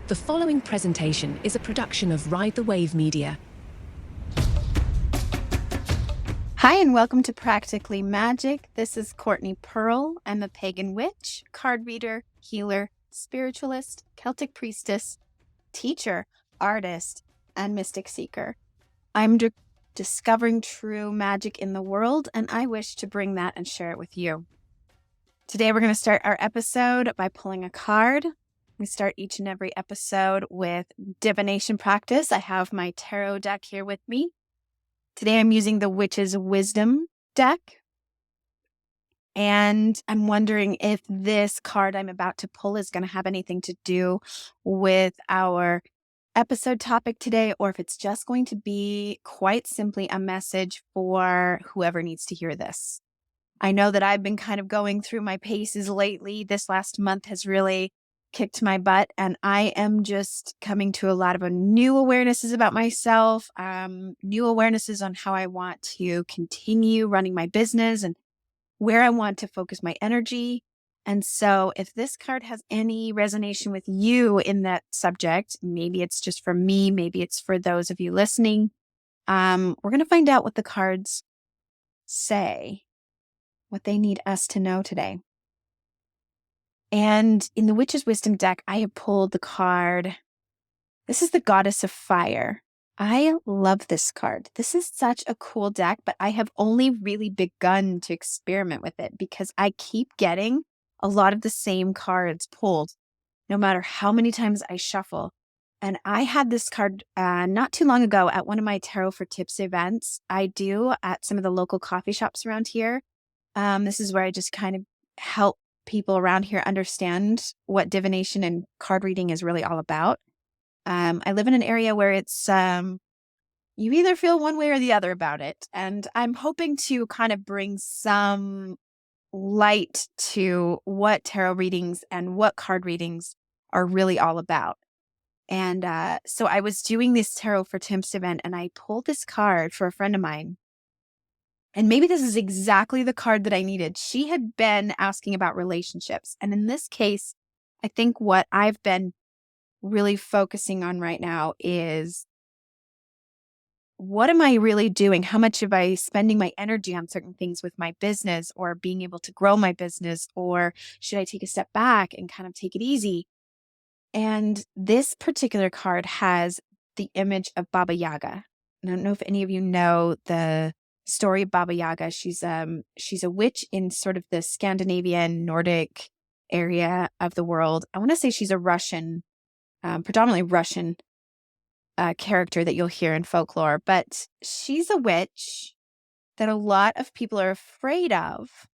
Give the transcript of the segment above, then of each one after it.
The following presentation is a production of Ride the Wave Media. Hi, and welcome to Practically Magic. This is Courtney Pearl. I'm a pagan witch, card reader, healer, spiritualist, Celtic priestess, teacher, artist, and mystic seeker. I'm discovering true magic in the world, and I wish to bring that and share it with you. Today, we're going to start our episode by pulling a card. We start each and every episode with divination practice. I have my tarot deck here with me. Today I'm using the Witch's Wisdom deck. And I'm wondering if this card I'm about to pull is going to have anything to do with our episode topic today, or if it's just going to be quite simply a message for whoever needs to hear this. I know that I've been kind of going through my paces lately. This last month has really kicked my butt, and I am just coming to a lot of new awarenesses about myself, new awarenesses on how I want to continue running my business and where I want to focus my energy. And so if this card has any resonation with you in that subject, maybe it's just for me, maybe it's for those of you listening, we're going to find out what the cards say, what they need us to know today. And in the Witch's Wisdom deck, I have pulled the card. This is the Goddess of Fire. I love this card. This is such a cool deck, but I have only really begun to experiment with it because I keep getting a lot of the same cards pulled, no matter how many times I shuffle. And I had this card not too long ago at one of my Tarot for Tips events. I do at some of the local coffee shops around here. This is where I just kind of help people around here understand what divination and card reading is really all about. I live in an area where it's, you either feel one way or the other about it. And I'm hoping to kind of bring some light to what tarot readings and what card readings are really all about. And so I was doing this Tarot for Tips event, and I pulled this card for a friend of mine. And maybe this is exactly the card that I needed. She had been asking about relationships. And in this case, I think what I've been really focusing on right now is, what am I really doing? How much am I spending my energy on certain things with my business or being able to grow my business? Or should I take a step back and kind of take it easy? And this particular card has the image of Baba Yaga. I don't know if any of you know the story of Baba Yaga. She's a witch in sort of the Scandinavian, Nordic area of the world. I want to say she's a Russian, predominantly Russian character that you'll hear in folklore, but she's a witch that a lot of people are afraid of.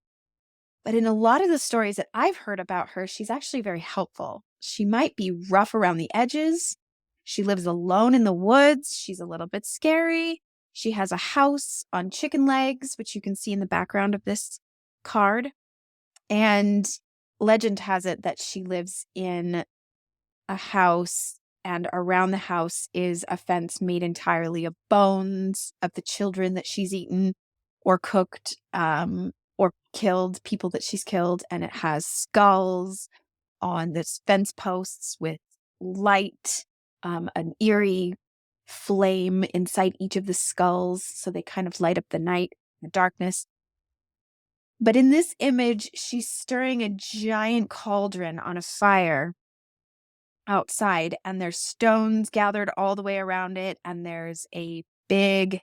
But in a lot of the stories that I've heard about her, she's actually very helpful. She might be rough around the edges. She lives alone in the woods. She's a little bit scary. She has a house on chicken legs, which you can see in the background of this card. And legend has it that she lives in a house, and around the house is a fence made entirely of bones of the children that she's eaten or cooked, or killed, people that she's killed. And it has skulls on this fence posts with light, an eerie flame inside each of the skulls, so they kind of light up the night, the darkness. But in this image, she's stirring a giant cauldron on a fire outside, and there's stones gathered all the way around it, and there's a big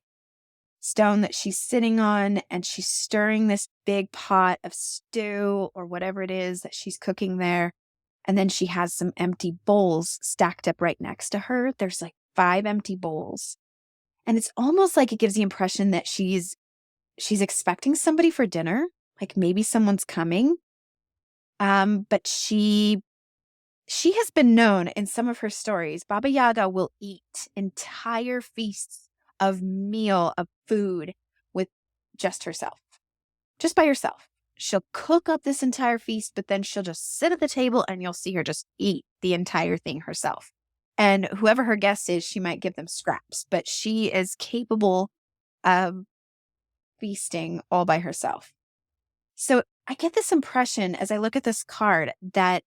stone that she's sitting on, and she's stirring this big pot of stew or whatever it is that she's cooking there. And then she has some empty bowls stacked up right next to her. There's like 5 empty bowls. And it's almost like it gives the impression that she's expecting somebody for dinner, like maybe someone's coming. But she has been known in some of her stories, Baba Yaga will eat entire feasts of food with just herself, just by herself. She'll cook up this entire feast, but then she'll just sit at the table and you'll see her just eat the entire thing herself. And whoever her guest is, she might give them scraps, but she is capable of feasting all by herself. So I get this impression as I look at this card that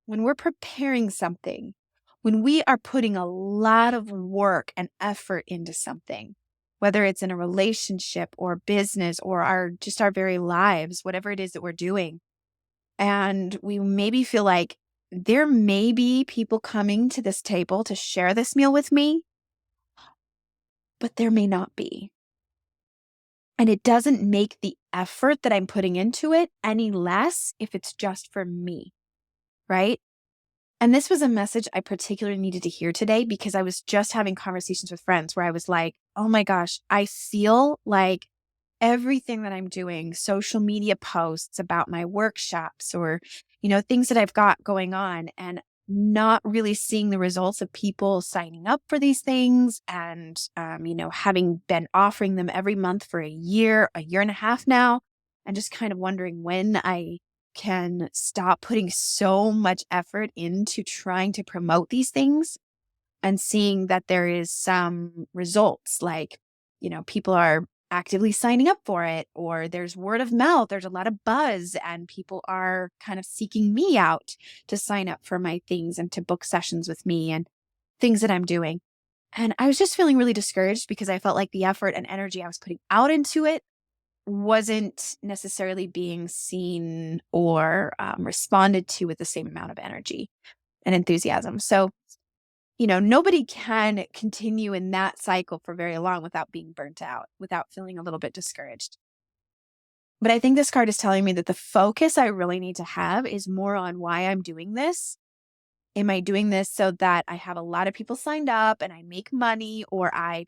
when we're preparing something, when we are putting a lot of work and effort into something, whether it's in a relationship or business or our very lives, whatever it is that we're doing, and we maybe feel like there may be people coming to this table to share this meal with me, but there may not be. And it doesn't make the effort that I'm putting into it any less if it's just for me, right? And this was a message I particularly needed to hear today because I was just having conversations with friends where I was like, oh my gosh, I feel like everything that I'm doing, social media posts about my workshops or, things that I've got going on, and not really seeing the results of people signing up for these things and, having been offering them every month for a year and a half now, and just kind of wondering when I can stop putting so much effort into trying to promote these things and seeing that there is some results, like, people are actively signing up for it, or there's word of mouth, there's a lot of buzz, and people are kind of seeking me out to sign up for my things and to book sessions with me and things that I'm doing. And I was just feeling really discouraged because I felt like the effort and energy I was putting out into it wasn't necessarily being seen or responded to with the same amount of energy and enthusiasm. So, nobody can continue in that cycle for very long without being burnt out, without feeling a little bit discouraged. But I think this card is telling me that the focus I really need to have is more on why I'm doing this. Am I doing this so that I have a lot of people signed up and I make money, or I,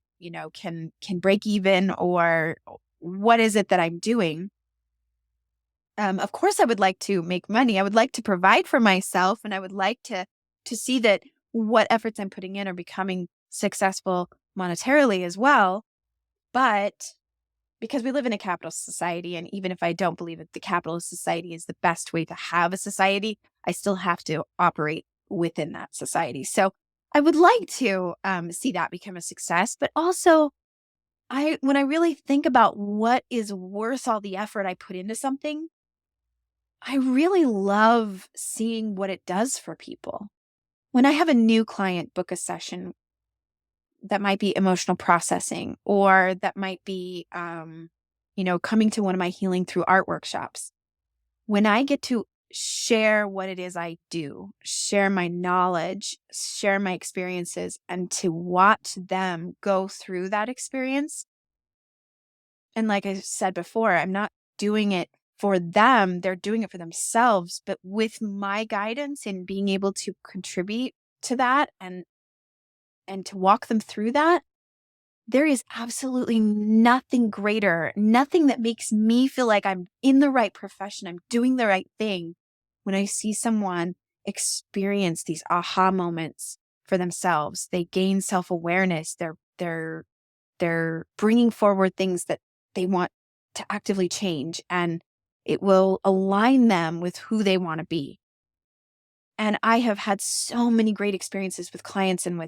can break even, or what is it that I'm doing? Of course, I would like to make money. I would like to provide for myself, and I would like to see that what efforts I'm putting in are becoming successful monetarily as well. But because we live in a capitalist society, and even if I don't believe that the capitalist society is the best way to have a society, I still have to operate within that society. So I would like to see that become a success, but also when I really think about what is worth all the effort I put into something, I really love seeing what it does for people. When I have a new client book a session that might be emotional processing, or that might be, coming to one of my healing through art workshops, when I get to share what it is I do, share my knowledge, share my experiences, and to watch them go through that experience. And like I said before, I'm not doing it for them, they're doing it for themselves. But with my guidance and being able to contribute to that and to walk them through that, there is absolutely nothing greater, nothing that makes me feel like I'm in the right profession, I'm doing the right thing, when I see someone experience these aha moments for themselves. They gain self-awareness. They're bringing forward things that they want to actively change, and it will align them with who they want to be. And I have had so many great experiences with clients and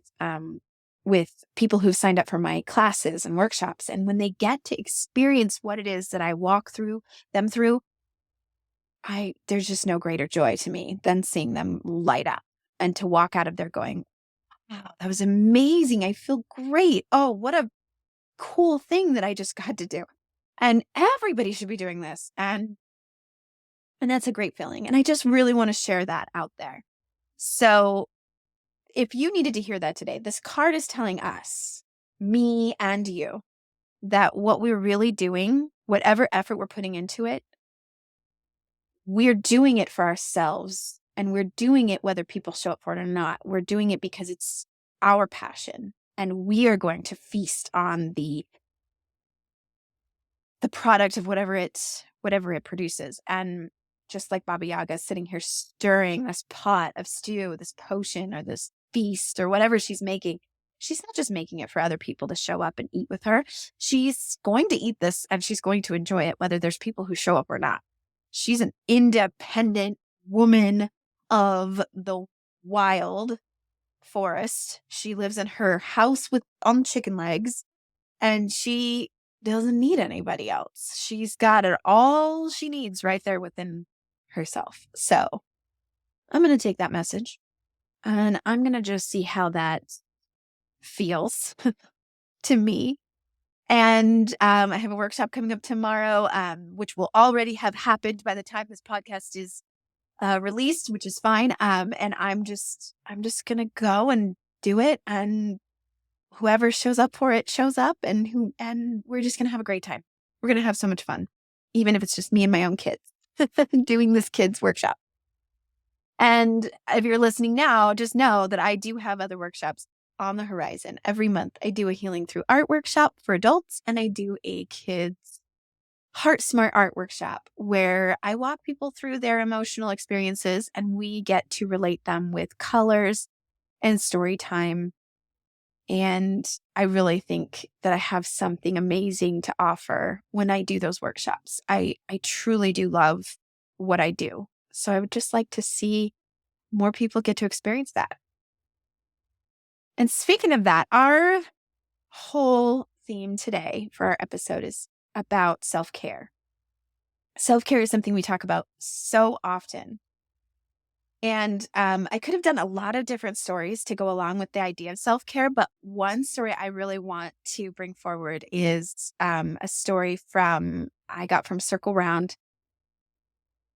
with people who've signed up for my classes and workshops. And when they get to experience what it is that I walk through them through, there's just no greater joy to me than seeing them light up and to walk out of there going, wow, that was amazing. I feel great. Oh, what a cool thing that I just got to do. And everybody should be doing this. And that's a great feeling. And I just really want to share that out there. So if you needed to hear that today, this card is telling us, me and you, that what we're really doing, whatever effort we're putting into it, we're doing it for ourselves. And we're doing it whether people show up for it or not. We're doing it because it's our passion. And we are going to feast on the product of whatever it produces. And just like Baba Yaga is sitting here stirring this pot of stew, this potion, or this feast, or whatever she's making, she's not just making it for other people to show up and eat with her. She's going to eat this and she's going to enjoy it, whether there's people who show up or not. She's an independent woman of the wild forest. She lives in her house on chicken legs, and she doesn't need anybody else. She's got it all she needs right there within herself. So I'm going to take that message. And I'm going to just see how that feels to me. And I have a workshop coming up tomorrow, which will already have happened by the time this podcast is released, which is fine. And I'm just going to go and do it. And whoever shows up for it shows up, and we're just going to have a great time. We're going to have so much fun, even if it's just me and my own kids doing this kids workshop. And if you're listening now, just know that I do have other workshops on the horizon. Every month, I do a healing through art workshop for adults, and I do a kids heart smart art workshop where I walk people through their emotional experiences, and we get to relate them with colors and story time. And I really think that I have something amazing to offer when I do those workshops. I truly do love what I do. So I would just like to see more people get to experience that. And speaking of that, our whole theme today for our episode is about self-care. Self-care is something we talk about so often. And I could have done a lot of different stories to go along with the idea of self-care, but one story I really want to bring forward is a story I got from Circle Round.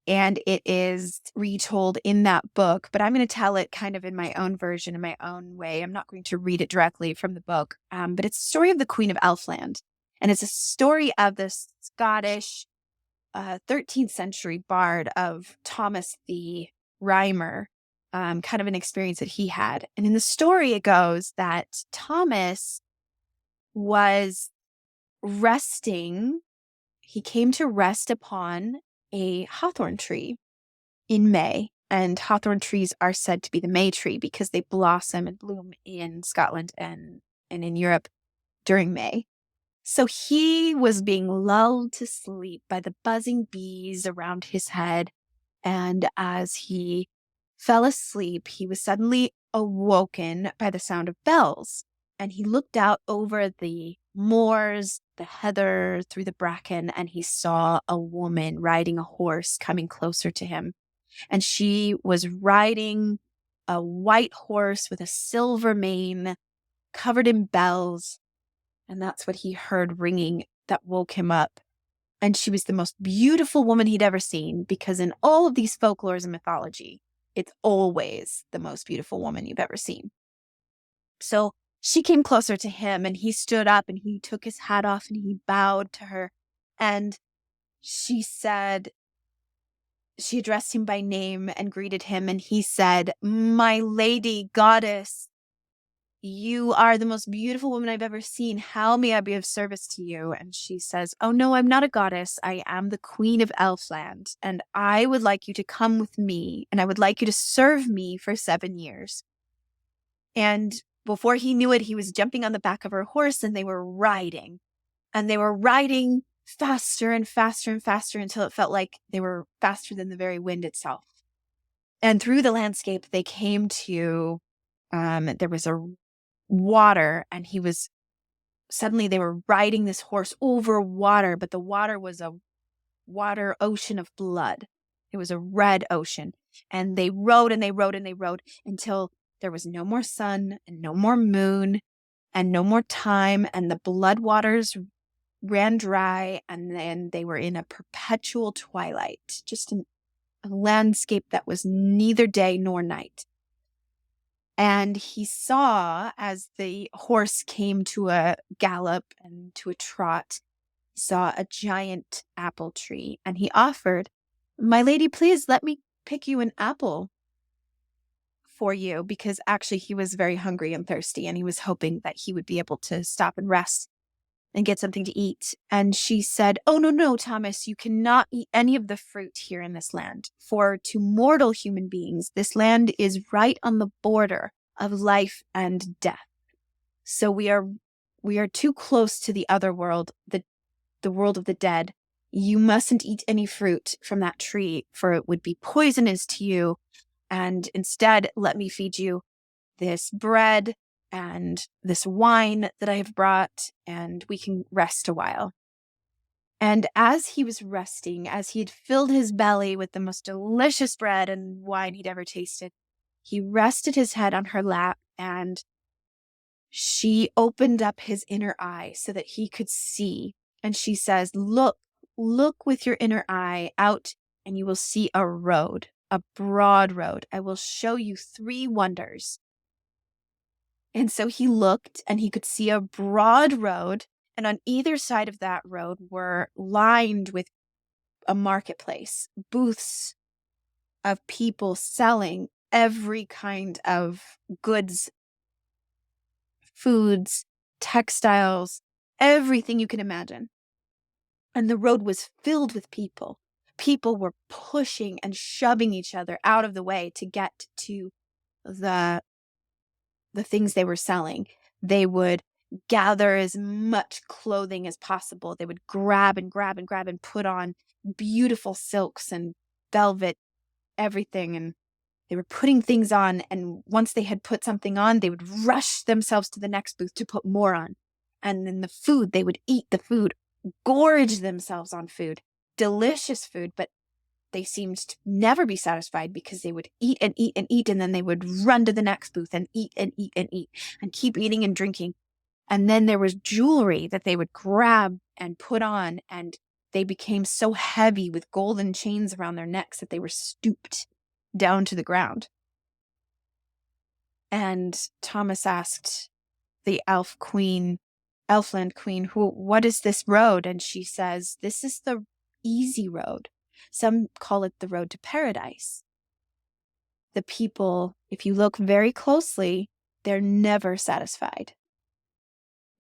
And it is retold in that book, but I'm going to tell it kind of in my own version, in my own way. I'm not going to read it directly from the book, but it's a story of the Queen of Elfland. And it's a story of the Scottish 13th century bard of Thomas the Rhymer, kind of an experience that he had. And in the story, it goes that Thomas was resting. He came to rest upon a hawthorn tree in May. And hawthorn trees are said to be the May tree because they blossom and bloom in Scotland and in Europe during May. So he was being lulled to sleep by the buzzing bees around his head. And as he fell asleep, he was suddenly awoken by the sound of bells. And he looked out over the moors, the heather, through the bracken, and he saw a woman riding a horse coming closer to him. And she was riding a white horse with a silver mane covered in bells. And that's what he heard ringing that woke him up. And she was the most beautiful woman he'd ever seen, because in all of these folklores and mythology, it's always the most beautiful woman you've ever seen. So she came closer to him, and he stood up and he took his hat off and he bowed to her. And she addressed him by name and greeted him. And he said, "My lady goddess, you are the most beautiful woman I've ever seen. How may I be of service to you?" And she says, "Oh, no, I'm not a goddess. I am the Queen of Elfland, and I would like you to come with me, and I would like you to serve me for 7 years." And before he knew it, he was jumping on the back of her horse, and they were riding. And they were riding faster and faster and faster until it felt like they were faster than the very wind itself. And through the landscape, they came to, there was a water, and suddenly they were riding this horse over water, but the water was a water ocean of blood. It was a red ocean. And they rode and they rode and they rode until there was no more sun and no more moon and no more time, and the blood waters ran dry, and then they were in a perpetual twilight, just a landscape that was neither day nor night. And he saw, as the horse came to a gallop and to a trot, he saw a giant apple tree, and he offered, "My lady, please let me pick you an apple for you," because actually he was very hungry and thirsty, and he was hoping that he would be able to stop and rest and get something to eat. And she said, "Oh, no, Thomas, you cannot eat any of the fruit here in this land. For to mortal human beings, this land is right on the border of life and death. So we are too close to the other world, the world of the dead. You mustn't eat any fruit from that tree, for it would be poisonous to you. And instead, let me feed you this bread and this wine that I have brought, and we can rest a while." And as he was resting, as he had filled his belly with the most delicious bread and wine he'd ever tasted, He rested his head on her lap, and she opened up his inner eye so that he could see. And she says, look with your inner eye out, and you will see a road, a broad road. I will show you 3 wonders. And so he looked, and he could see a broad road. And on either side of that road were lined with a marketplace, booths of people selling every kind of goods, foods, textiles, everything you can imagine. And the road was filled with people. People were pushing and shoving each other out of the way to get to the things they were selling. They would gather as much clothing as possible. They would grab and grab and grab and put on beautiful silks and velvet, everything. And they were putting things on. And once they had put something on, they would rush themselves to the next booth to put more on. And then the food, they would eat the food, gorge themselves on food, delicious food, but they seemed to never be satisfied because they would eat and eat and eat, and then they would run to the next booth and eat and eat and eat and keep eating and drinking. And then there was jewelry that they would grab and put on, and they became so heavy with golden chains around their necks that they were stooped down to the ground. And Thomas asked the Elfland queen, what is this road? And she says, this is the easy road. Some call it the road to paradise. The people, if you look very closely, they're never satisfied.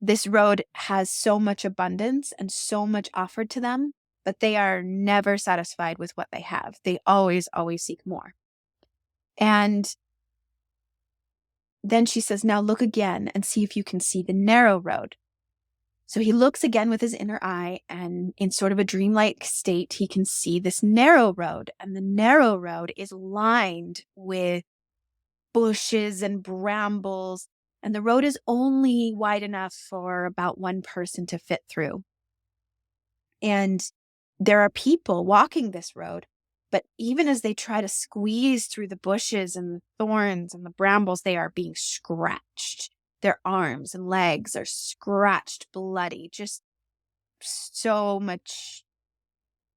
This road has so much abundance and so much offered to them, but they are never satisfied with what they have. They always, always seek more. And then she says, now look again and see if you can see the narrow road. So he looks again with his inner eye, and in sort of a dreamlike state, he can see this narrow road. And the narrow road is lined with bushes and brambles. And the road is only wide enough for about 1 person to fit through. And there are people walking this road, but even as they try to squeeze through the bushes and the thorns and the brambles, they are being scratched. Their arms and legs are scratched, bloody, just so much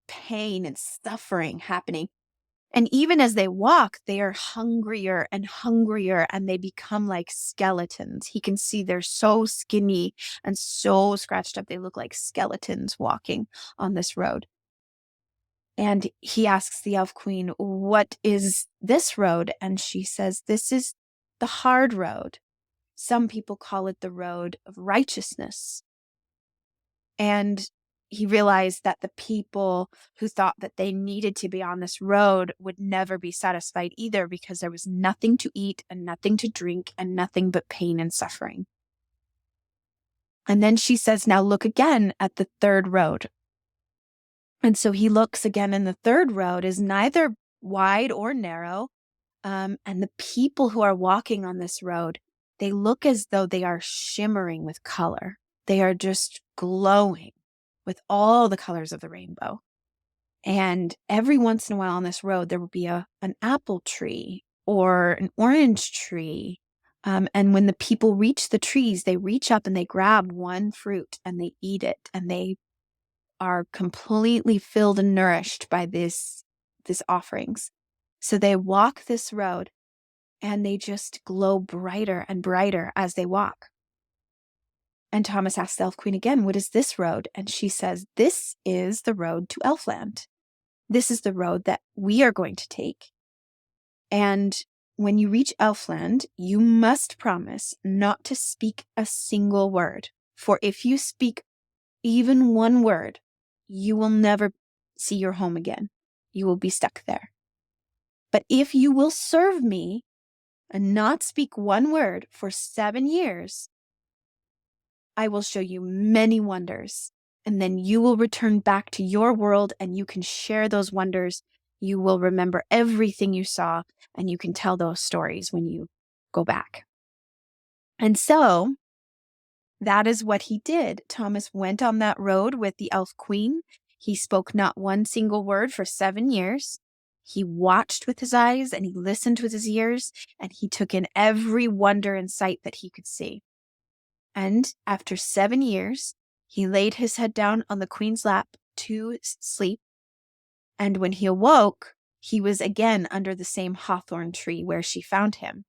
pain and suffering happening. And even as they walk, they are hungrier and hungrier, and they become like skeletons. He can see they're so skinny and so scratched up. They look like skeletons walking on this road. And he asks the elf queen, what is this road? And she says, this is the hard road. Some people call it the road of righteousness. And he realized that the people who thought that they needed to be on this road would never be satisfied either, because there was nothing to eat and nothing to drink and nothing but pain and suffering. And then she says, now look again at the 3rd road. And so he looks again, and the 3rd road is neither wide or narrow. And the people who are walking on this road, they look as though they are shimmering with color. They are just glowing with all the colors of the rainbow. And every once in a while on this road, there will be an apple tree or an orange tree. And when the people reach the trees, they reach up and they grab one fruit and they eat it. And they are completely filled and nourished by these offerings. So they walk this road, and they just glow brighter and brighter as they walk. And Thomas asks the elf queen again, what is this road? And she says, this is the road to Elfland. This is the road that we are going to take. And when you reach Elfland, you must promise not to speak a single word. For if you speak even one word, you will never see your home again. You will be stuck there. But if you will serve me and not speak one word for 7 years, I will show you many wonders, and then you will return back to your world and you can share those wonders. You will remember everything you saw, and you can tell those stories when you go back. And so that is what he did. Thomas went on that road with the elf queen. He spoke not one single word for 7 years. He watched with his eyes and he listened with his ears, and he took in every wonder and sight that he could see. And after 7 years, he laid his head down on the queen's lap to sleep. And when he awoke, he was again under the same hawthorn tree where she found him.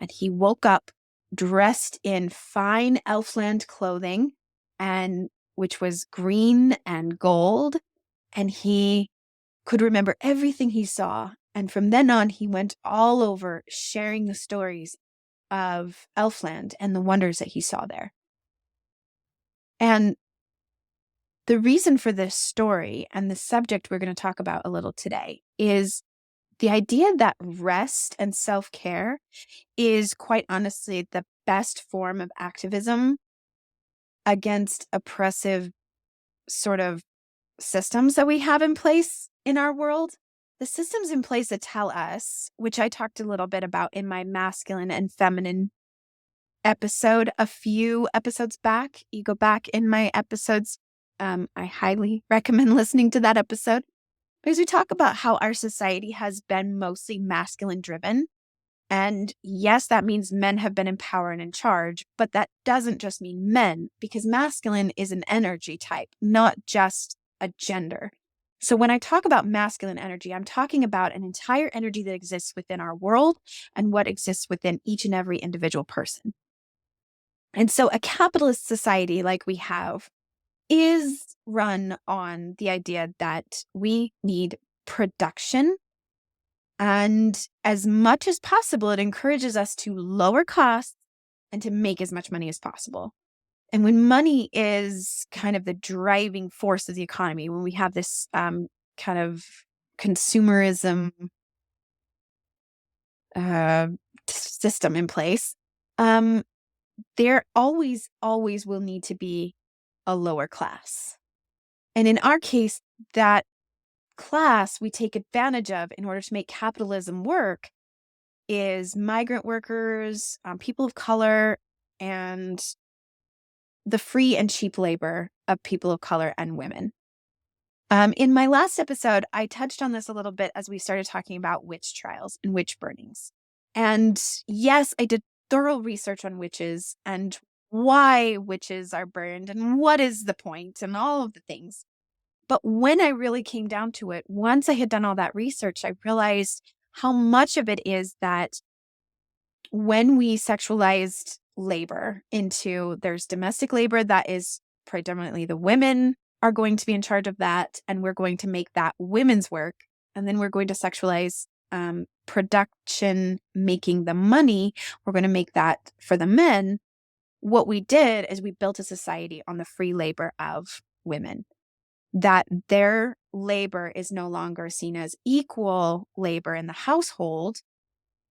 And he woke up dressed in fine Elfland clothing, and which was green and gold. And he could remember everything he saw. And from then on, he went all over sharing the stories of Elfland and the wonders that he saw there. And the reason for this story and the subject we're going to talk about a little today is the idea that rest and self-care is quite honestly the best form of activism against oppressive sort of systems that we have in place in our world. The systems in place that tell us, which I talked a little bit about in my masculine and feminine episode a few episodes back. You go back in my episodes. I highly recommend listening to that episode because we talk about how our society has been mostly masculine driven. And yes, that means men have been in power and in charge, but that doesn't just mean men, because masculine is an energy type, not just a gender. So when I talk about masculine energy, I'm talking about an entire energy that exists within our world and what exists within each and every individual person. And so a capitalist society like we have is run on the idea that we need production. And as much as possible, it encourages us to lower costs and to make as much money as possible. And when money is kind of the driving force of the economy, when we have this kind of consumerism system in place, there always will need to be a lower class. And in our case, that class we take advantage of in order to make capitalism work is migrant workers, people of color, and the free and cheap labor of people of color and women. In my last episode, I touched on this a little bit as we started talking about witch trials and witch burnings. And yes, I did thorough research on witches and why witches are burned and what is the point and all of the things. But when I really came down to it, once I had done all that research, I realized how much of it is that when we sexualized labor into, there's domestic labor that is predominantly the women are going to be in charge of that, and we're going to make that women's work. And then we're going to sexualize production, making the money. We're going to make that for the men. What we did is we built a society on the free labor of women, that their labor is no longer seen as equal labor in the household,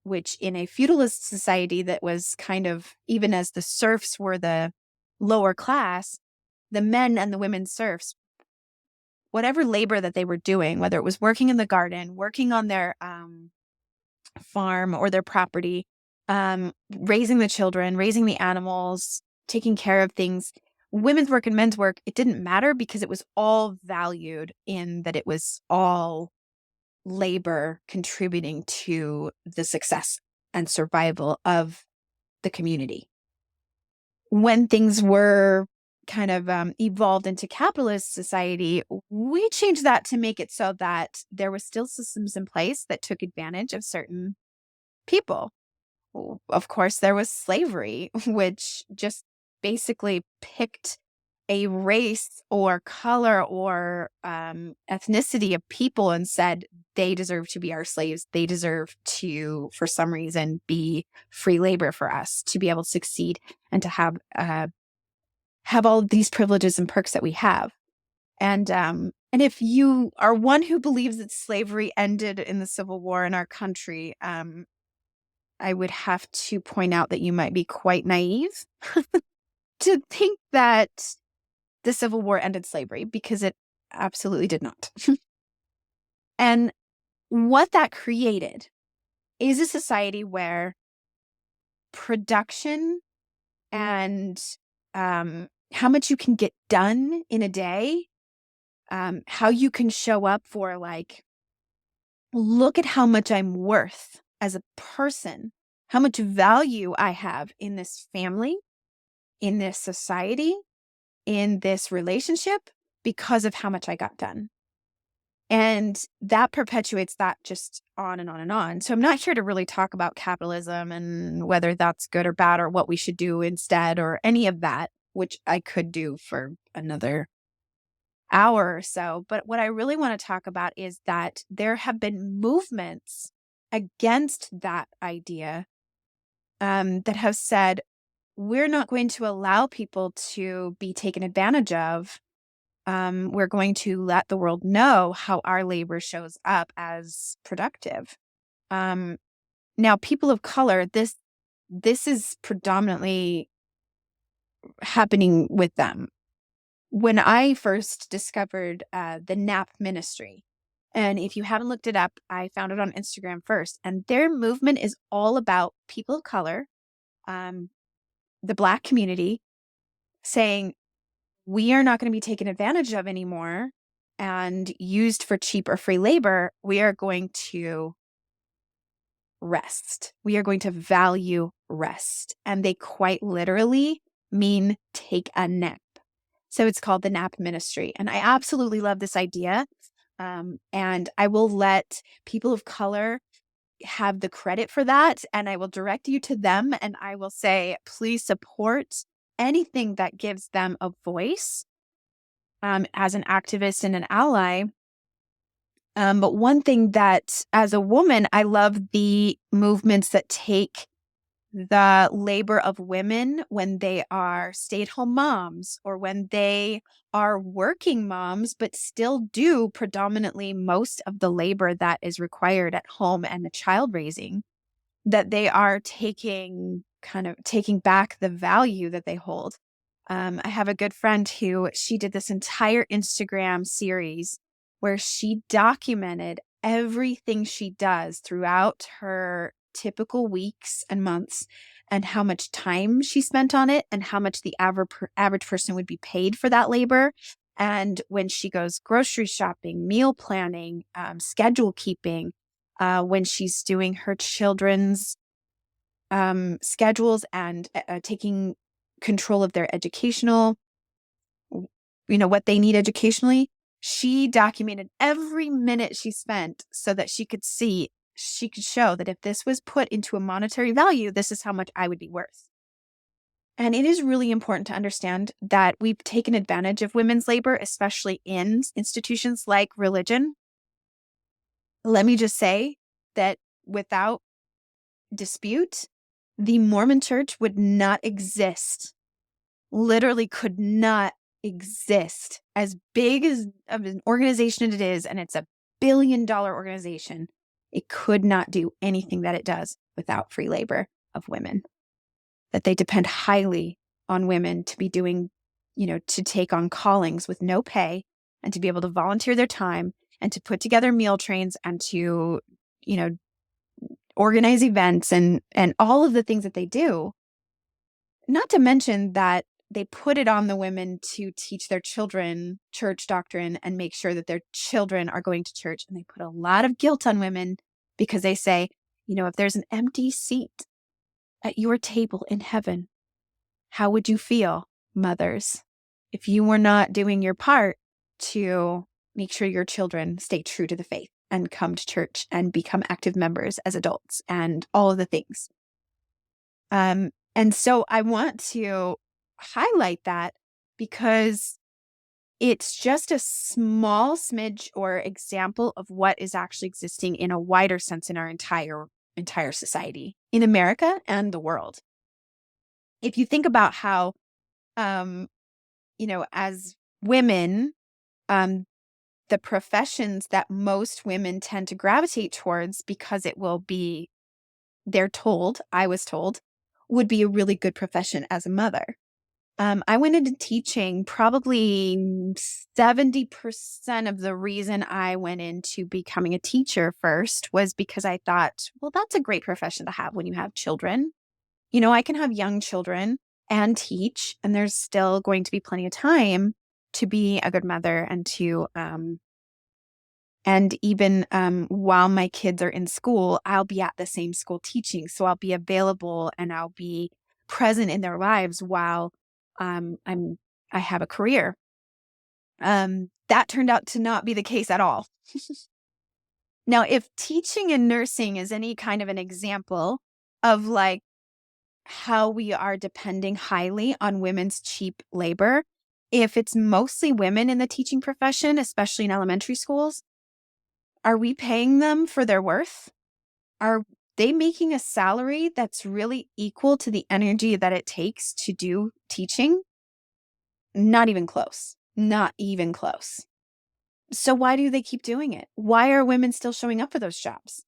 which in a feudalist society that was kind of, even as the serfs were the lower class, the men and the women serfs, whatever labor that they were doing, whether it was working in the garden, working on their farm or their property, raising the children, raising the animals, taking care of things, women's work and men's work, it didn't matter because it was all valued in that it was all labor contributing to the success and survival of the community. When things were kind of evolved into capitalist society, we changed that to make it so that there were still systems in place that took advantage of certain people. Of course, there was slavery, which just basically picked a race or color or ethnicity of people and said they deserve to be our slaves. They deserve to, for some reason, be free labor for us to be able to succeed and to have all of these privileges and perks that we have. And if you are one who believes that slavery ended in the Civil War in our country, I would have to point out that you might be quite naive to think that the Civil War ended slavery, because it absolutely did not. And what that created is a society where production and how much you can get done in a day, how you can show up for like look at how much I'm worth as a person, how much value I have in this family, in this society, in this relationship because of how much I got done. And that perpetuates that just on and on and on. So I'm not here to really talk about capitalism and whether that's good or bad or what we should do instead or any of that, which I could do for another hour or so. But what I really want to talk about is that there have been movements against that idea that have said, we're not going to allow people to be taken advantage of. We're going to let the world know how our labor shows up as productive. Now, people of color, this is predominantly happening with them. When I first discovered the NAP ministry, and if you haven't looked it up, I found it on Instagram first, and their movement is all about people of color, the Black community, saying, we are not going to be taken advantage of anymore and used for cheap or free labor. We are going to rest. We are going to value rest. And they quite literally mean take a nap. So it's called the NAP ministry. And I absolutely love this idea. And I will let people of color have the credit for that. And I will direct you to them. And I will say, please support anything that gives them a voice as an activist and an ally. But one thing that, as a woman, I love the movements that take the labor of women when they are stay-at-home moms or when they are working moms, but still do predominantly most of the labor that is required at home and the child raising, that they are taking back the value that they hold. I have a good friend who she did this entire Instagram series where she documented everything she does throughout her typical weeks and months and how much time she spent on it and how much the average person would be paid for that labor. And when she goes grocery shopping, meal planning, schedule keeping, when she's doing her children's schedules and taking control of their educational, what they need educationally, she documented every minute she spent so that she could show that if this was put into a monetary value, this is how much I would be worth. And it is really important to understand that we've taken advantage of women's labor, especially in institutions like religion. Let me just say that without dispute, the Mormon Church would not exist, literally could not exist, as big as of an organization it is, and it's a billion-dollar organization. It could not do anything that it does without free labor of women, that they depend highly on women to be doing, to take on callings with no pay and to be able to volunteer their time and to put together meal trains and to, organize events and all of the things that they do. Not to mention that they put it on the women to teach their children church doctrine and make sure that their children are going to church. And they put a lot of guilt on women because they say, if there's an empty seat at your table in heaven, how would you feel, mothers, if you were not doing your part to make sure your children stay true to the faith and come to church and become active members as adults and all of the things? And so I want to highlight that because it's just a small smidge or example of what is actually existing in a wider sense in our entire society, in America and the world. If you think about how, as women, the professions that most women tend to gravitate towards because it will be, I was told, would be a really good profession as a mother. I went into teaching. Probably 70% of the reason I went into becoming a teacher first was because I thought, well, that's a great profession to have when you have children. I can have young children and teach, and there's still going to be plenty of time to be a good mother and And even while my kids are in school, I'll be at the same school teaching. So I'll be available and I'll be present in their lives while I have a career. That turned out to not be the case at all. Now, if teaching and nursing is any kind of an example of like how we are depending highly on women's cheap labor, if it's mostly women in the teaching profession, especially in elementary schools, are we paying them for their worth? Are they making a salary that's really equal to the energy that it takes to do teaching? Not even close. Not even close. So why do they keep doing it? Why are women still showing up for those jobs?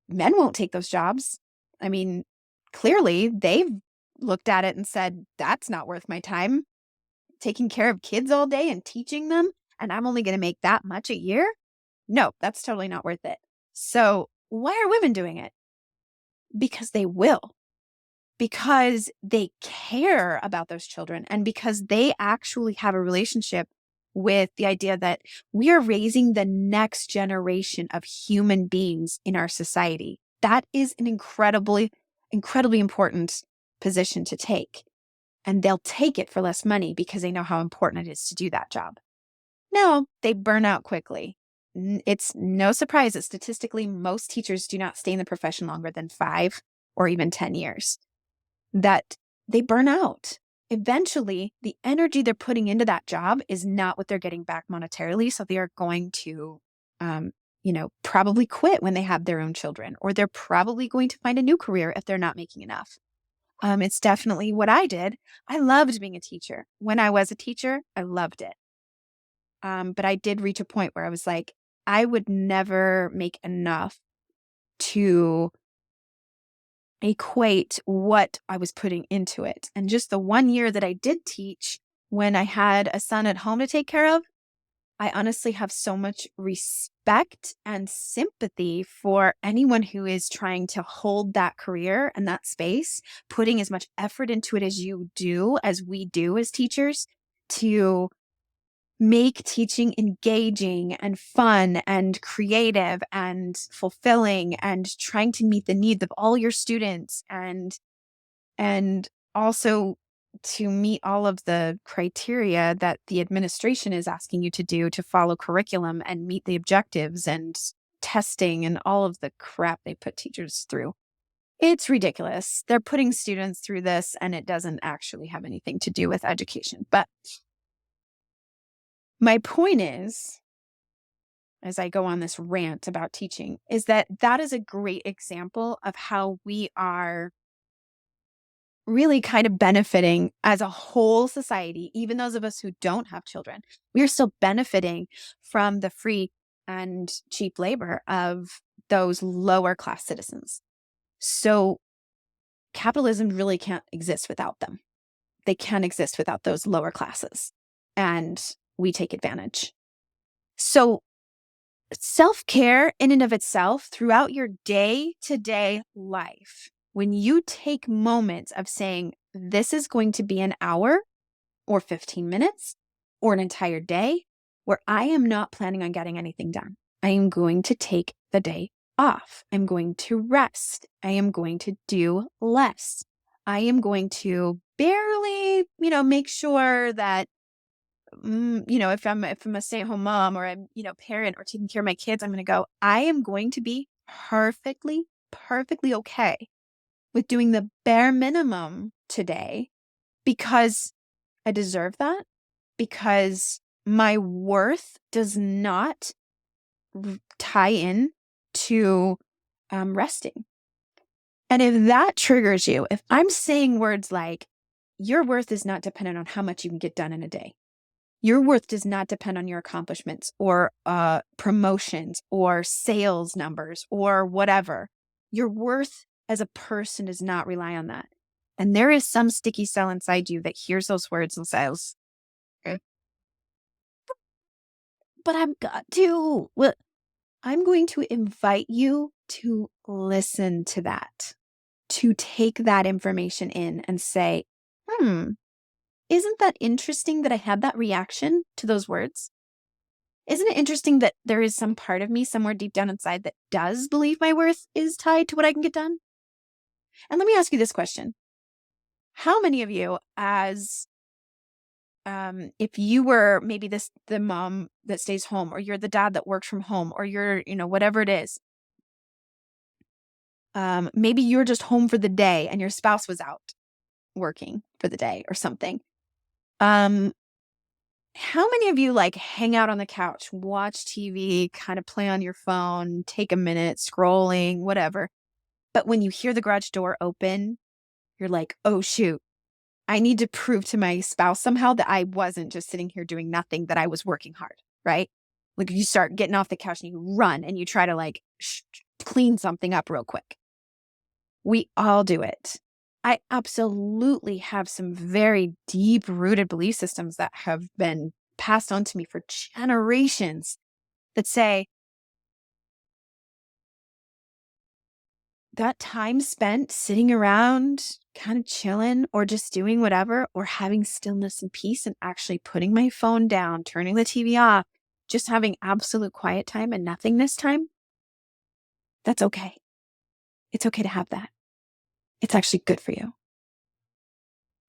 Men won't take those jobs. I mean, clearly they've looked at it and said, that's not worth my time. Taking care of kids all day and teaching them, and I'm only going to make that much a year? No, that's totally not worth it. So why are women doing it? Because they will. Because they care about those children and because they actually have a relationship with the idea that we are raising the next generation of human beings in our society. That is an incredibly important position to take. And they'll take it for less money because they know how important it is to do that job. No, they burn out quickly. It's no surprise that statistically, most teachers do not stay in the profession longer than 5 or even 10 years. That they burn out. Eventually, the energy they're putting into that job is not what they're getting back monetarily. So they are going to, probably quit when they have their own children, or they're probably going to find a new career if they're not making enough. It's definitely what I did. I loved being a teacher. When I was a teacher, I loved it. But I did reach a point where I was like, I would never make enough to equate what I was putting into it. And just the 1 year that I did teach when I had a son at home to take care of, I honestly have so much respect and sympathy for anyone who is trying to hold that career and that space, putting as much effort into it as you do, as we do as teachers, to make teaching engaging and fun and creative and fulfilling and trying to meet the needs of all your students and also to meet all of the criteria that the administration is asking you to do to follow curriculum and meet the objectives and testing and all of the crap they put teachers through. It's ridiculous. They're putting students through this and it doesn't actually have anything to do with education. But my point is, as I go on this rant about teaching, is that that is a great example of how we are really kind of benefiting as a whole society, even those of us who don't have children. We are still benefiting from the free and cheap labor of those lower class citizens. So capitalism really can't exist without them. They can't exist without those lower classes. And we take advantage. So self-care in and of itself throughout your day-to-day life, when you take moments of saying, this is going to be an hour or 15 minutes or an entire day where I am not planning on getting anything done. I am going to take the day off. I'm going to rest. I am going to do less. I am going to barely, make sure that if I'm a stay-at-home mom or I'm, parent or taking care of my kids, I'm going to go, I am going to be perfectly okay with doing the bare minimum today because I deserve that, because my worth does not tie in to resting. And if that triggers you, if I'm saying words like, your worth is not dependent on how much you can get done in a day. Your worth does not depend on your accomplishments or promotions or sales numbers or whatever. Your worth as a person does not rely on that. And there is some sticky cell inside you that hears those words and says, "Eh, but I've got to." Well, I'm going to invite you to listen to that, to take that information in and say, isn't that interesting that I had that reaction to those words? Isn't it interesting that there is some part of me somewhere deep down inside that does believe my worth is tied to what I can get done? And let me ask you this question. How many of you, as if you were maybe the mom that stays home, or you're the dad that works from home, or you're, whatever it is, maybe you're just home for the day and your spouse was out working for the day or something. How many of you like hang out on the couch, watch TV, kind of play on your phone, take a minute scrolling, whatever. But when you hear the garage door open, you're like, oh, shoot, I need to prove to my spouse somehow that I wasn't just sitting here doing nothing, that I was working hard, right? Like you start getting off the couch and you run and you try to like clean something up real quick. We all do it. I absolutely have some very deep rooted belief systems that have been passed on to me for generations that say that time spent sitting around, kind of chilling or just doing whatever, or having stillness and peace and actually putting my phone down, turning the TV off, just having absolute quiet time and nothingness time, that's okay. It's okay to have that. It's actually good for you.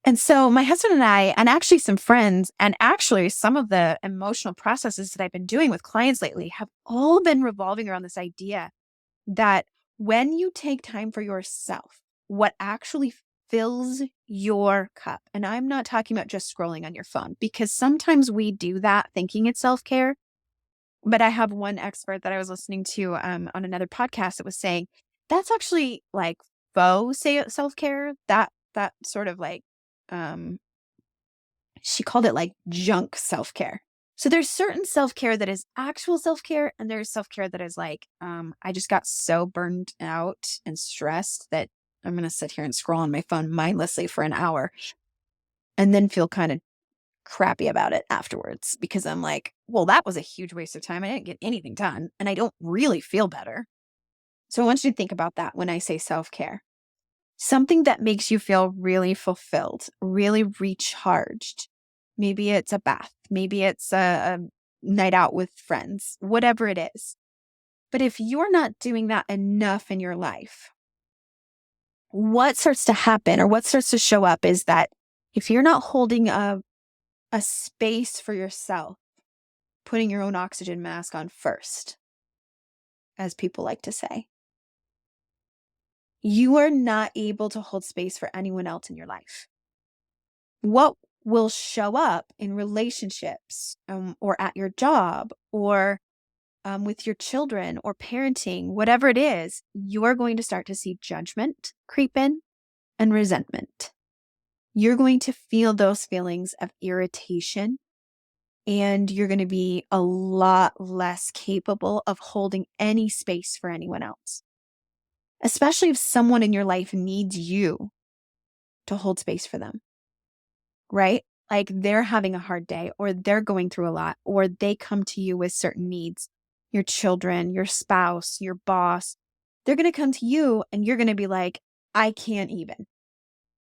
And so my husband and I, and actually some friends, and actually some of the emotional processes that I've been doing with clients lately have all been revolving around this idea that when you take time for yourself, what actually fills your cup, and I'm not talking about just scrolling on your phone, because sometimes we do that thinking it's self-care. But I have one expert that I was listening to on another podcast that was saying that's actually like faux self-care. That sort of like um she called it like junk self-care. So there's certain self-care that is actual self-care, and there's self-care that is like, I just got so burned out and stressed that I'm going to sit here and scroll on my phone mindlessly for an hour and then feel kind of crappy about it afterwards because I'm like, well, that was a huge waste of time. I didn't get anything done and I don't really feel better. So I want you to think about that when I say self-care. Something that makes you feel really fulfilled, really recharged. Maybe it's a bath. Maybe it's a night out with friends, whatever it is. But if you're not doing that enough in your life, what starts to happen or what starts to show up is that if you're not holding a space for yourself, putting your own oxygen mask on first, as people like to say, you are not able to hold space for anyone else in your life. What will show up in relationships or at your job or with your children or parenting, whatever it is, you're going to start to see judgment creep in and resentment. You're going to feel those feelings of irritation, and you're going to be a lot less capable of holding any space for anyone else, especially if someone in your life needs you to hold space for them, right? Like they're having a hard day or they're going through a lot or they come to you with certain needs, your children, your spouse, your boss. They're going to come to you and you're going to be like, I can't even.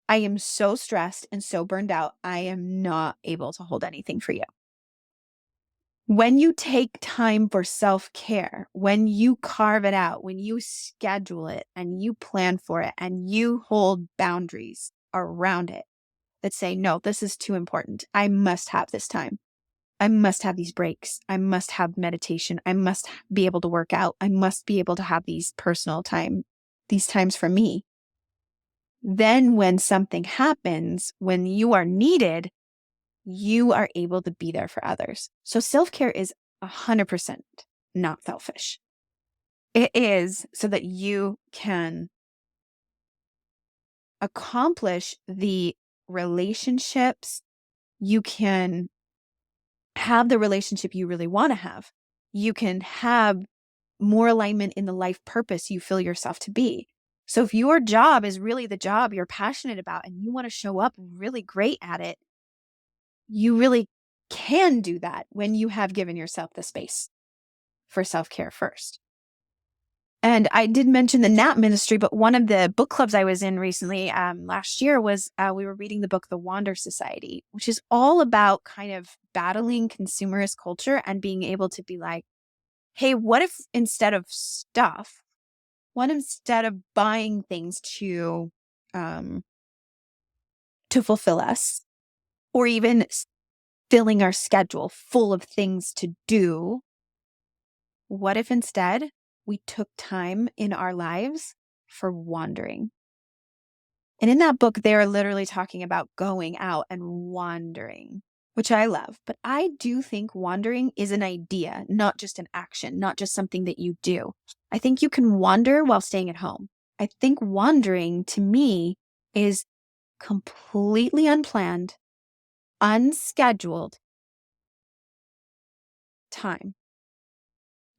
I am so stressed and so burned out. I am not able to hold anything for you. When you take time for self-care, when you carve it out, when you schedule it and you plan for it and you hold boundaries around it that say, no, this is too important. I must have this time. I must have these breaks. I must have meditation. I must be able to work out. I must be able to have these personal time, these times for me. Then when something happens, when you are needed, you are able to be there for others. So self-care is 100% not selfish. It is so that you can accomplish the relationships, you can have the relationship you really want to have. You can have more alignment in the life purpose you feel yourself to be. So if your job is really the job you're passionate about and you want to show up really great at it, you really can do that when you have given yourself the space for self-care first. And I did mention the nap ministry, but one of the book clubs I was in recently, last year, was we were reading the book The Wander Society, which is all about kind of battling consumerist culture and being able to be like, hey, what if instead of stuff, what instead of buying things to fulfill us, or even filling our schedule full of things to do, what if instead we took time in our lives for wandering? And in that book, they're literally talking about going out and wandering, which I love. But I do think wandering is an idea, not just an action, not just something that you do. I think you can wander while staying at home. I think wandering to me is completely unplanned, unscheduled time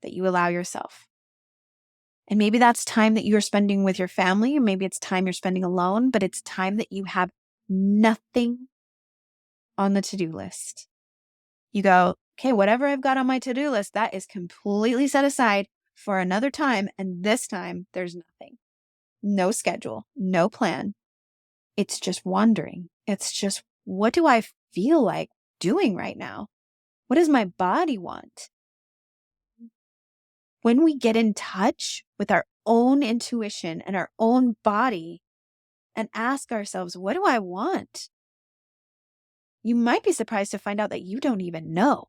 that you allow yourself. And maybe that's time that you're spending with your family, or maybe it's time you're spending alone, but it's time that you have nothing on the to-do list. You go, okay, whatever I've got on my to-do list, that is completely set aside for another time. And this time there's nothing, no schedule, no plan. It's just wandering. It's just, what do I feel like doing right now? What does my body want? When we get in touch with our own intuition and our own body and ask ourselves, what do I want? You might be surprised to find out that you don't even know.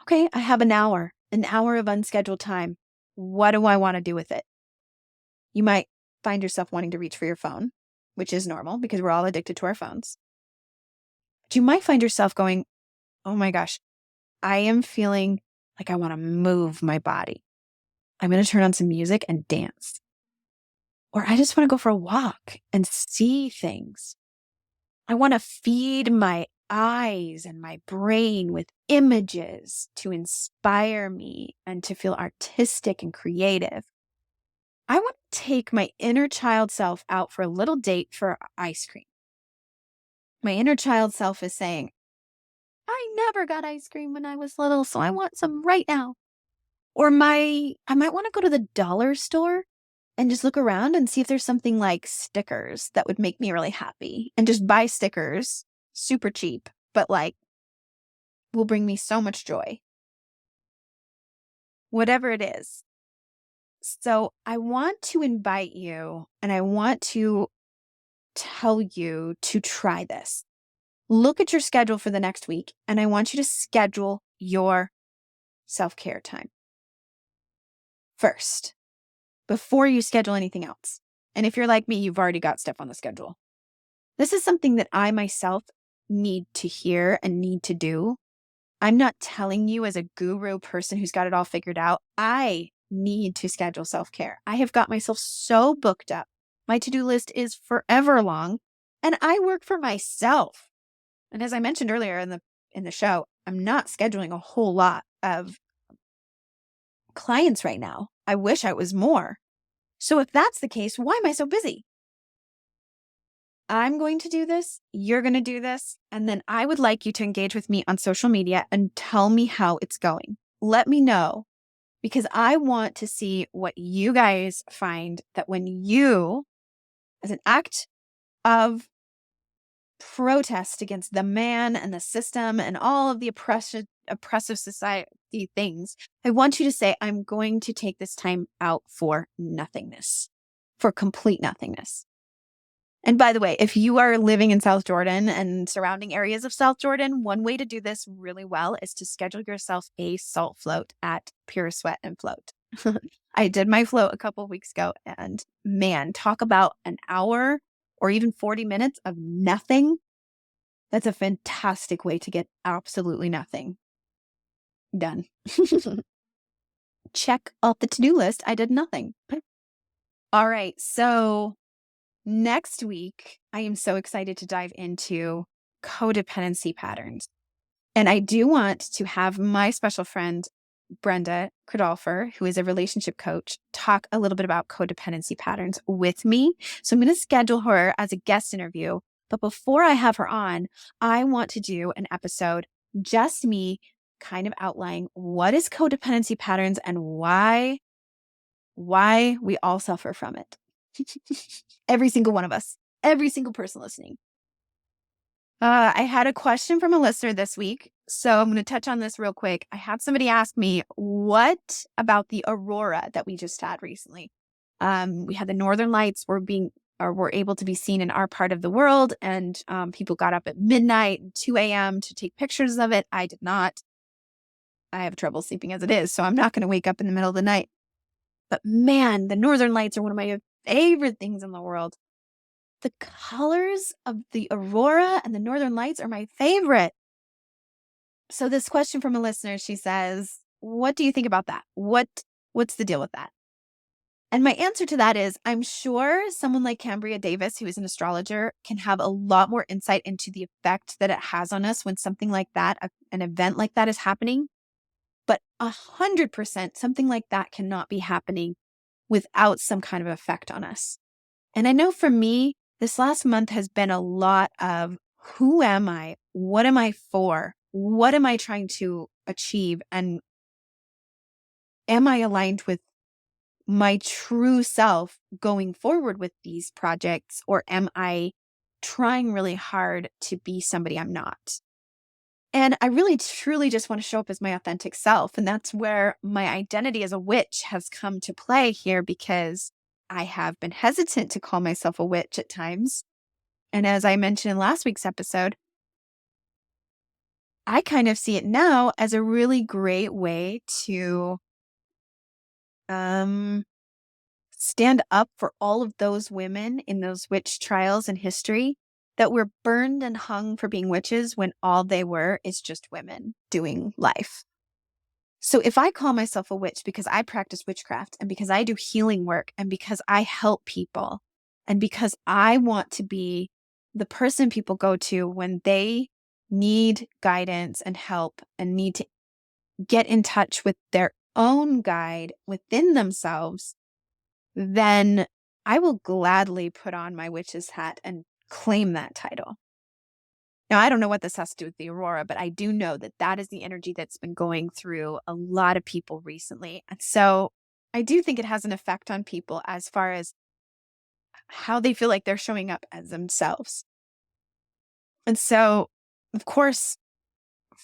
Okay, I have an hour of unscheduled time. What do I want to do with it? You might find yourself wanting to reach for your phone, which is normal because we're all addicted to our phones. But you might find yourself going, oh my gosh, I am feeling like I want to move my body. I'm going to turn on some music and dance. Or I just want to go for a walk and see things. I want to feed my eyes and my brain with images to inspire me and to feel artistic and creative. I want to take my inner child self out for a little date for ice cream. My inner child self is saying, I never got ice cream when I was little, so I want some right now. Or I might want to go to the dollar store and just look around and see if there's something like stickers that would make me really happy, and just buy stickers, super cheap, but like will bring me so much joy. Whatever it is. So I want to invite you, and I want to tell you to try this. Look at your schedule for the next week, and I want you to schedule your self-care time first, before you schedule anything else. And if you're like me, you've already got stuff on the schedule. This is something that I myself need to hear and need to do. I'm not telling you as a guru person who's got it all figured out. I need to schedule self-care. I have got myself so booked up. My to-do list is forever long, and I work for myself. And as I mentioned earlier in the show, I'm not scheduling a whole lot of clients right now. I wish I was more. So if that's the case, why am I so busy? I'm going to do this, you're going to do this, and then I would like you to engage with me on social media and tell me how it's going. Let me know, because I want to see what you guys find that when you, as an act of protest against the man and the system and all of the oppressive society things, I want you to say, I'm going to take this time out for nothingness, for complete nothingness. And by the way, if you are living in South Jordan and surrounding areas of South Jordan, one way to do this really well is to schedule yourself a salt float at Pure Sweat and Float. I did my float a couple of weeks ago, and man, talk about an hour or even 40 minutes of nothing. That's a fantastic way to get absolutely nothing done. Check off the to-do list. I did nothing. All right. So next week, I am so excited to dive into codependency patterns. And I do want to have my special friend, Brenda Cradolfer, who is a relationship coach, talk a little bit about codependency patterns with me. So I'm going to schedule her as a guest interview. But before I have her on, I want to do an episode, just me kind of outlining what is codependency patterns and why why we all suffer from it. Every single one of us, every single person listening. I had a question from a listener this week, so I'm going to touch on this real quick. I had somebody ask me, what about the aurora that we just had recently? We had the northern lights were able to be seen in our part of the world, and people got up at midnight, 2 a.m. to take pictures of it. I did not. I have trouble sleeping as it is, so I'm not going to wake up in the middle of the night. But man, the northern lights are one of my favorite things in the world. The colors of the aurora and the northern lights are my favorite. So this question from a listener, she says, what do you think about that? What's the deal with that? And my answer to that is, I'm sure someone like Cambria Davis, who is an astrologer, can have a lot more insight into the effect that it has on us when something like that, an event like that is happening. But 100%, something like that cannot be happening without some kind of effect on us. And I know for me, this last month has been a lot of, who am I? What am I for? What am I trying to achieve? And am I aligned with my true self going forward with these projects? Or am I trying really hard to be somebody I'm not? And I really, truly just want to show up as my authentic self. And that's where my identity as a witch has come to play here, because I have been hesitant to call myself a witch at times. And as I mentioned in last week's episode, I kind of see it now as a really great way to stand up for all of those women in those witch trials in history that were burned and hung for being witches when all they were is just women doing life. So if I call myself a witch because I practice witchcraft, and because I do healing work, and because I help people, and because I want to be the person people go to when they need guidance and help and need to get in touch with their own guide within themselves, then I will gladly put on my witch's hat and claim that title. Now, I don't know what this has to do with the aurora, but I do know that that is the energy that's been going through a lot of people recently. And so I do think it has an effect on people as far as how they feel like they're showing up as themselves. And so, of course,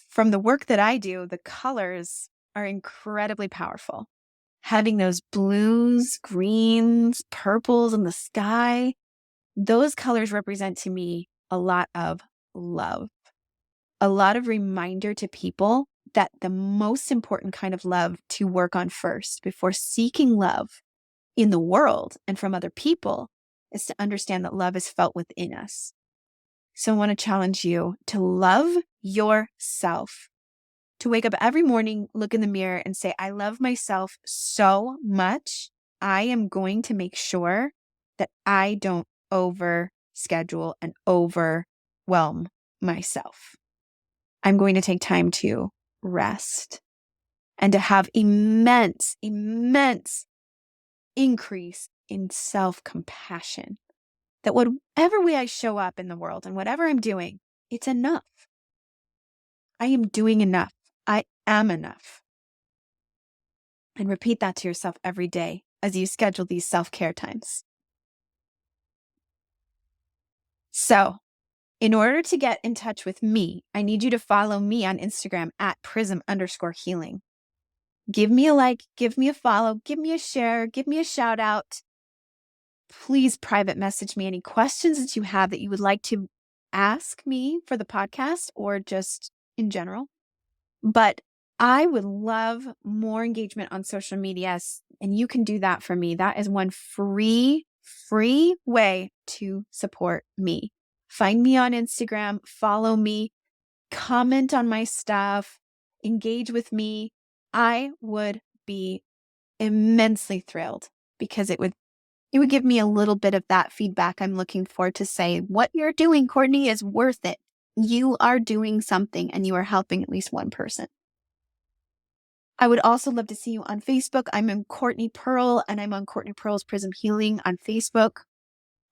from the work that I do, the colors are incredibly powerful. Having those blues, greens, purples in the sky, those colors represent to me a lot of love, a lot of reminder to people that the most important kind of love to work on first before seeking love in the world and from other people is to understand that love is felt within us. So I want to challenge you to love yourself, to wake up every morning, look in the mirror and say, I love myself so much. I am going to make sure that I don't overschedule and overwhelm myself. I'm going to take time to rest and to have immense increase in self-compassion. That whatever way I show up in the world and whatever I'm doing, it's enough. I am doing enough. I am enough. And repeat that to yourself every day as you schedule these self-care times. So, in order to get in touch with me, I need you to follow me on Instagram at prism_healing. Give me a like, give me a follow, give me a share, give me a shout out. Please private message me any questions that you have that you would like to ask me for the podcast or just in general. But I would love more engagement on social media, and you can do that for me. That is one free way to support me. Find me on Instagram, follow me, comment on my stuff, engage with me. I would be immensely thrilled, because it would give me a little bit of that feedback I'm looking for to say, what you're doing, Courtney, is worth it. You are doing something and you are helping at least one person. I would also love to see you on Facebook. I'm on Courtney Pearl, and I'm on Courtney Pearl's Prism Healing on Facebook.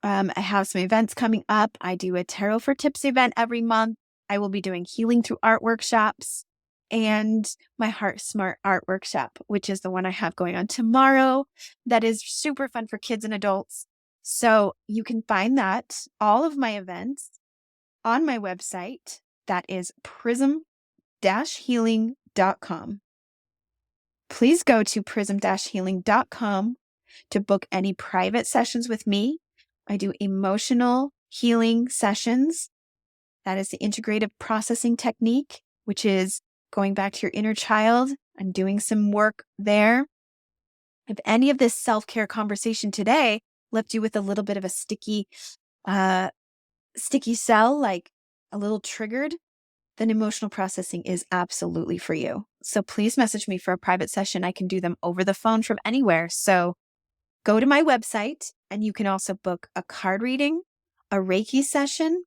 I have some events coming up. I do a Tarot for Tips event every month. I will be doing healing through art workshops. and my Heart Smart Art Workshop, which is the one I have going on tomorrow. That is super fun for kids and adults. So you can find that, all of my events, on my website. That is prism-healing.com. Please go to prism-healing.com to book any private sessions with me. I do emotional healing sessions. That is the integrative processing technique, which is going back to your inner child and doing some work there. If any of this self-care conversation today left you with a little bit of a sticky cell, like a little triggered, then emotional processing is absolutely for you. So please message me for a private session. I can do them over the phone from anywhere. So go to my website, and you can also book a card reading, a Reiki session.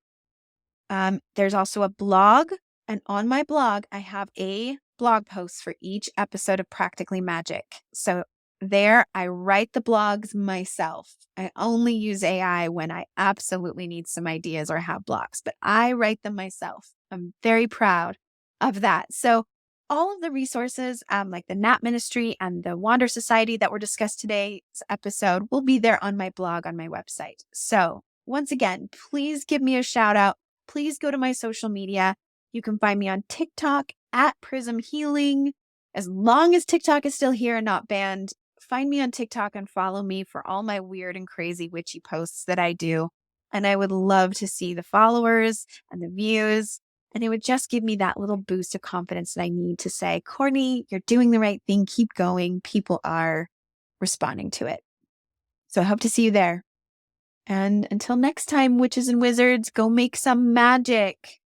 There's also a blog, and on my blog, I have a blog post for each episode of Practically Magic. So there, I write the blogs myself. I only use AI when I absolutely need some ideas or have blocks, but I write them myself. I'm very proud of that. So all of the resources, like the Nap Ministry and the Wander Society that were discussed today's episode, will be there on my blog on my website. So once again, please give me a shout out. Please go to my social media. You can find me on TikTok at Prism Healing. As long as TikTok is still here and not banned, find me on TikTok and follow me for all my weird and crazy witchy posts that I do. And I would love to see the followers and the views. And it would just give me that little boost of confidence that I need to say, Courtney, you're doing the right thing. Keep going. People are responding to it. So I hope to see you there. And until next time, witches and wizards, go make some magic.